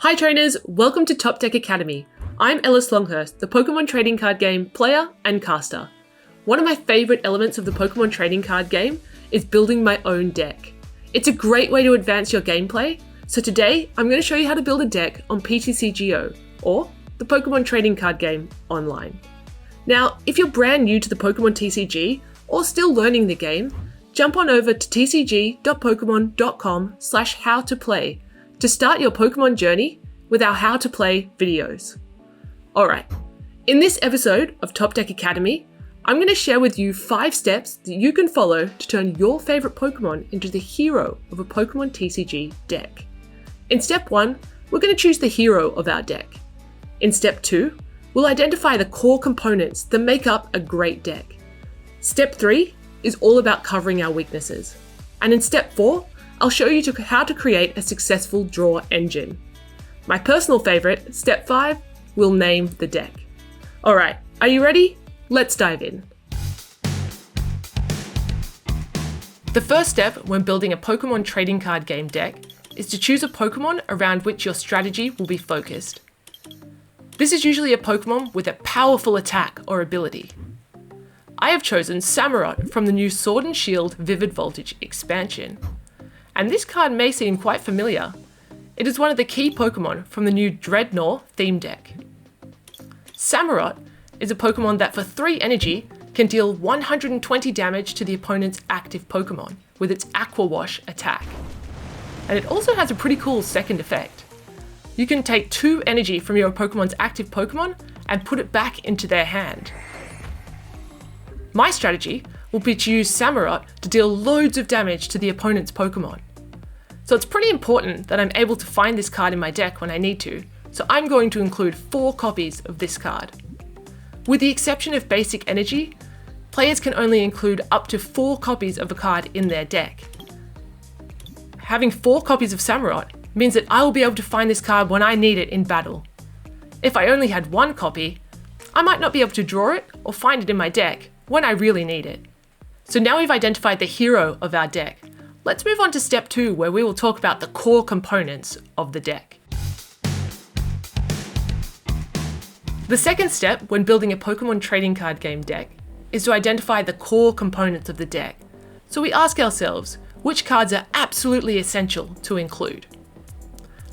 Hi trainers, welcome to Top Deck Academy. I'm Ellis Longhurst, the Pokemon trading card game player and caster. One of my favourite elements of the Pokemon trading card game is building my own deck. It's a great way to advance your gameplay, so today I'm going to show you how to build a deck on PTCGO, or the Pokemon trading card game online. Now, if you're brand new to the Pokemon TCG, or still learning the game, jump on over to tcg.pokemon.com/howtoplay to start your Pokemon journey with our How to Play videos. Alright, in this episode of Top Deck Academy, I'm going to share with you 5 steps that you can follow to turn your favourite Pokemon into the hero of a Pokemon TCG deck. In step 1, we're going to choose the hero of our deck. In step 2, we'll identify the core components that make up a great deck. Step 3 is all about covering our weaknesses. And in step 4, I'll show you how to create a successful draw engine. My personal favourite, step 5, will name the deck. Alright, are you ready? Let's dive in. The first step when building a Pokemon trading card game deck is to choose a Pokemon around which your strategy will be focused. This is usually a Pokemon with a powerful attack or ability. I have chosen Samurott from the new Sword and Shield Vivid Voltage expansion. And this card may seem quite familiar. It is one of the key Pokemon from the new Dreadnought theme deck. Samurott is a Pokemon that for 3 energy can deal 120 damage to the opponent's active Pokemon with its Aqua Wash attack. And it also has a pretty cool second effect. You can take 2 energy from your Pokemon's active Pokemon and put it back into their hand. My strategy will be to use Samurott to deal loads of damage to the opponent's Pokemon. So it's pretty important that I'm able to find this card in my deck when I need to, so I'm going to include 4 copies of this card. With the exception of basic energy, players can only include up to 4 copies of a card in their deck. Having 4 copies of Samurott means that I will be able to find this card when I need it in battle. If I only had 1 copy, I might not be able to draw it or find it in my deck when I really need it. So now we've identified the hero of our deck, let's move on to step 2 where we will talk about the core components of the deck. The second step when building a Pokemon trading card game deck is to identify the core components of the deck. So we ask ourselves, which cards are absolutely essential to include?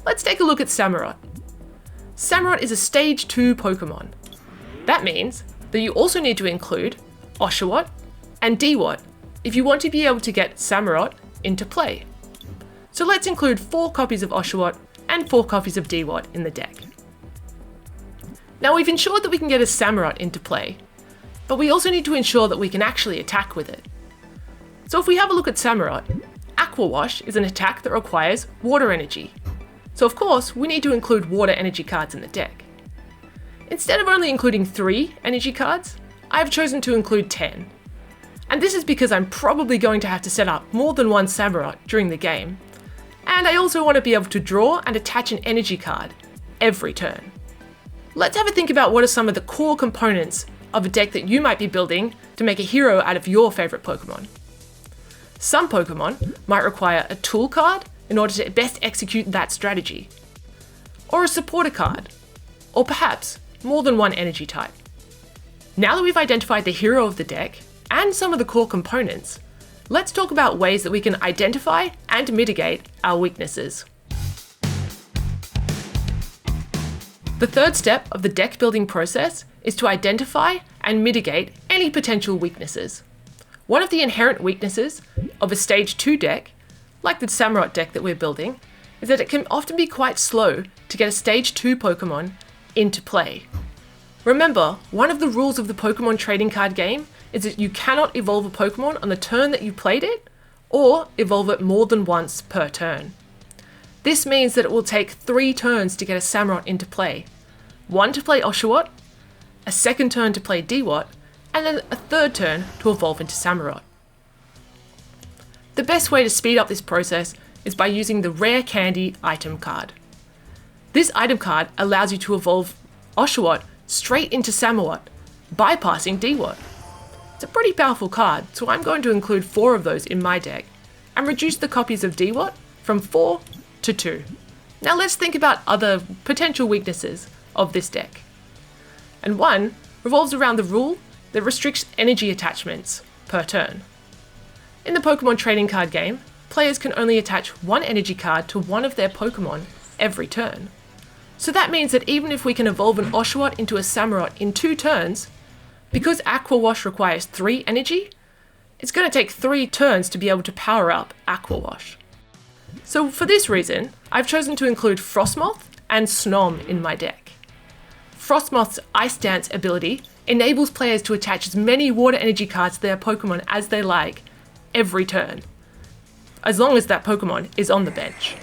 Let's take a look at Samurott. Samurott is a Stage 2 Pokemon. That means that you also need to include Oshawott and Dewott if you want to be able to get Samurott into play. So let's include 4 copies of Oshawott and 4 copies of Dewott in the deck. Now we've ensured that we can get a Samurott into play, but we also need to ensure that we can actually attack with it. So if we have a look at Samurott, Aqua Wash is an attack that requires water energy. So of course, we need to include water energy cards in the deck. Instead of only including 3 energy cards, I have chosen to include 10. And this is because I'm probably going to have to set up more than one Samurott during the game. And I also want to be able to draw and attach an energy card every turn. Let's have a think about what are some of the core components of a deck that you might be building to make a hero out of your favourite Pokemon. Some Pokemon might require a tool card in order to best execute that strategy, or a supporter card, or perhaps more than one energy type. Now that we've identified the hero of the deck and some of the core components, let's talk about ways that we can identify and mitigate our weaknesses. The third step of the deck building process is to identify and mitigate any potential weaknesses. One of the inherent weaknesses of a Stage 2 deck, like the Samurott deck that we're building, is that it can often be quite slow to get a Stage 2 Pokemon into play. Remember, one of the rules of the Pokemon trading card game is that you cannot evolve a Pokemon on the turn that you played it, or evolve it more than once per turn. This means that it will take 3 turns to get a Samurott into play. 1 to play Oshawott, a second turn to play Dewott, and then a third turn to evolve into Samurott. The best way to speed up this process is by using the Rare Candy item card. This item card allows you to evolve Oshawott straight into Samurott, bypassing Dewott. It's a pretty powerful card, so I'm going to include 4 of those in my deck, and reduce the copies of Dewott from 4 to 2. Now let's think about other potential weaknesses of this deck. And one revolves around the rule that restricts energy attachments per turn. In the Pokemon trading card game, players can only attach one energy card to one of their Pokemon every turn. So that means that even if we can evolve an Oshawott into a Samurott in 2 turns, because Aqua Wash requires 3 energy, it's going to take 3 turns to be able to power up Aqua Wash. So for this reason, I've chosen to include Frostmoth and Snom in my deck. Frostmoth's Ice Dance ability enables players to attach as many water energy cards to their Pokemon as they like every turn, as long as that Pokemon is on the bench.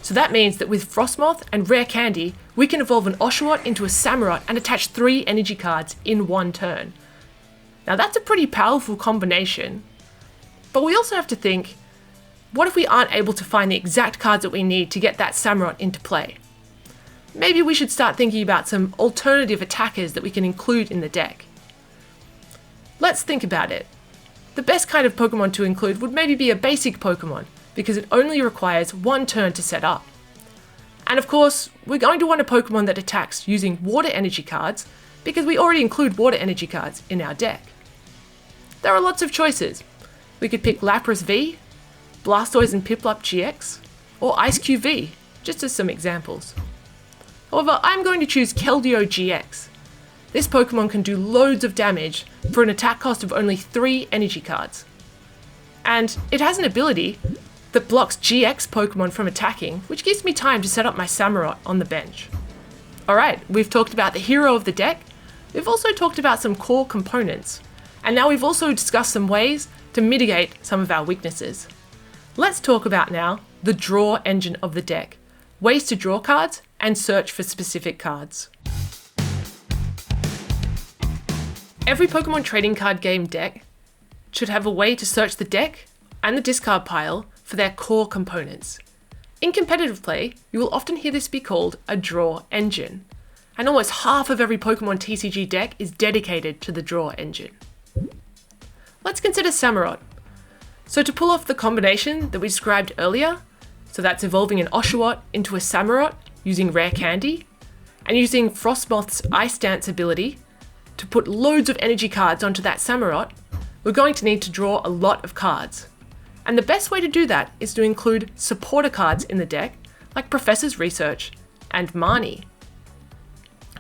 So that means that with Frostmoth and Rare Candy, we can evolve an Oshawott into a Samurott and attach 3 energy cards in 1 turn. Now that's a pretty powerful combination, but we also have to think, what if we aren't able to find the exact cards that we need to get that Samurott into play? Maybe we should start thinking about some alternative attackers that we can include in the deck. Let's think about it. The best kind of Pokemon to include would maybe be a basic Pokemon, because it only requires 1 turn to set up. And of course, we're going to want a Pokemon that attacks using water energy cards, because we already include water energy cards in our deck. There are lots of choices. We could pick Lapras V, Blastoise and Piplup GX, or Ice-Cube V, just as some examples. However, I'm going to choose Keldeo GX. This Pokemon can do loads of damage for an attack cost of only 3 energy cards. And it has an ability that blocks GX Pokemon from attacking, which gives me time to set up my Samurott on the bench. Alright, we've talked about the hero of the deck, we've also talked about some core components, and now we've also discussed some ways to mitigate some of our weaknesses. Let's talk about now the draw engine of the deck, ways to draw cards and search for specific cards. Every Pokemon trading card game deck should have a way to search the deck and the discard pile for their core components. In competitive play, you will often hear this be called a draw engine, and almost half of every Pokemon TCG deck is dedicated to the draw engine. Let's consider Samurott. So to pull off the combination that we described earlier, so that's evolving an Oshawott into a Samurott using Rare Candy, and using Frostmoth's Ice Dance ability to put loads of energy cards onto that Samurott, we're going to need to draw a lot of cards. And the best way to do that is to include supporter cards in the deck, like Professor's Research and Marnie.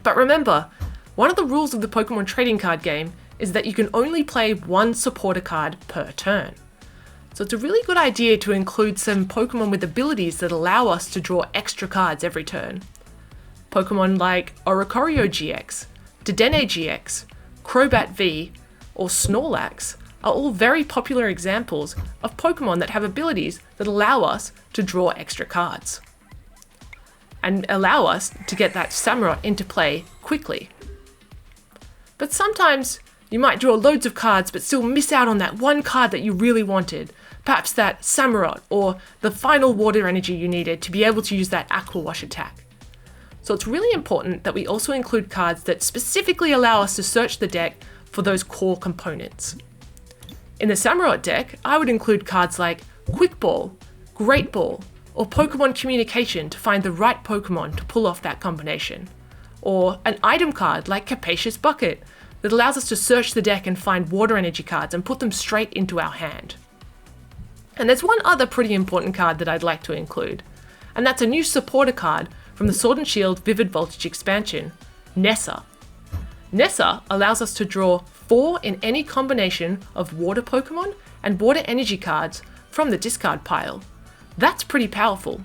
But remember, one of the rules of the Pokemon trading card game is that you can only play 1 supporter card per turn. So it's a really good idea to include some Pokemon with abilities that allow us to draw extra cards every turn. Pokemon like Oricorio GX, Dedenne GX, Crobat V, or Snorlax are all very popular examples of Pokemon that have abilities that allow us to draw extra cards and allow us to get that Samurott into play quickly. But sometimes you might draw loads of cards but still miss out on that one card that you really wanted, perhaps that Samurott or the final water energy you needed to be able to use that Aqua Wash attack. So it's really important that we also include cards that specifically allow us to search the deck for those core components. In the Samurott deck, I would include cards like Quick Ball, Great Ball, or Pokemon Communication to find the right Pokemon to pull off that combination. Or an item card like Capacious Bucket that allows us to search the deck and find water energy cards and put them straight into our hand. And there's one other pretty important card that I'd like to include, and that's a new supporter card from the Sword and Shield Vivid Voltage expansion, Nessa. Nessa allows us to draw 4 in any combination of water Pokemon and water energy cards from the discard pile. That's pretty powerful.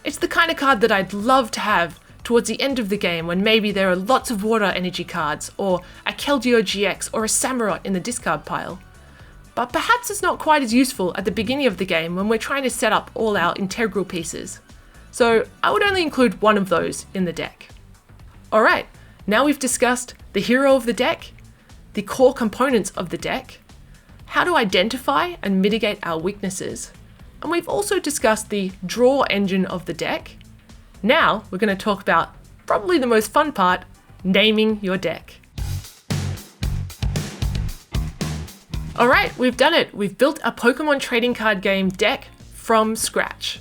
It's the kind of card that I'd love to have towards the end of the game when maybe there are lots of water energy cards or a Keldeo GX or a Samurott in the discard pile. But perhaps it's not quite as useful at the beginning of the game when we're trying to set up all our integral pieces. So I would only include one of those in the deck. Alright, now we've discussed the hero of the deck, the core components of the deck, how to identify and mitigate our weaknesses, and we've also discussed the draw engine of the deck. Now we're going to talk about probably the most fun part, naming your deck. Alright, we've done it. We've built a Pokemon trading card game deck from scratch.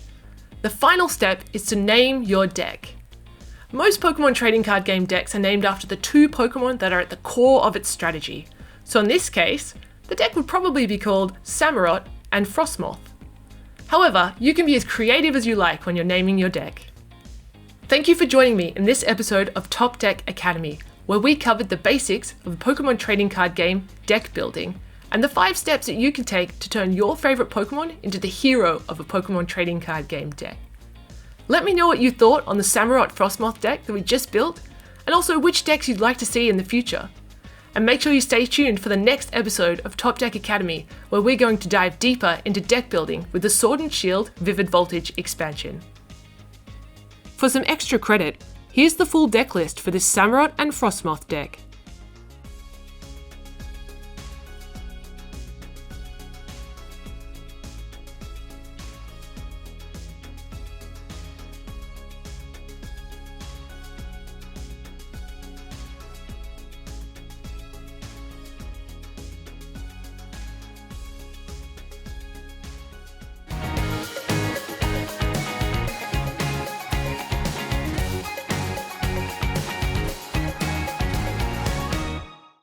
The final step is to name your deck. Most Pokemon trading card game decks are named after the two Pokemon that are at the core of its strategy. So in this case, the deck would probably be called Samurott and Frostmoth. However, you can be as creative as you like when you're naming your deck. Thank you for joining me in this episode of Top Deck Academy, where we covered the basics of a Pokemon trading card game deck building, and the 5 steps that you can take to turn your favourite Pokemon into the hero of a Pokemon trading card game deck. Let me know what you thought on the Samurott Frostmoth deck that we just built, and also which decks you'd like to see in the future. And make sure you stay tuned for the next episode of Top Deck Academy, where we're going to dive deeper into deck building with the Sword and Shield Vivid Voltage expansion. For some extra credit, here's the full deck list for this Samurott and Frostmoth deck.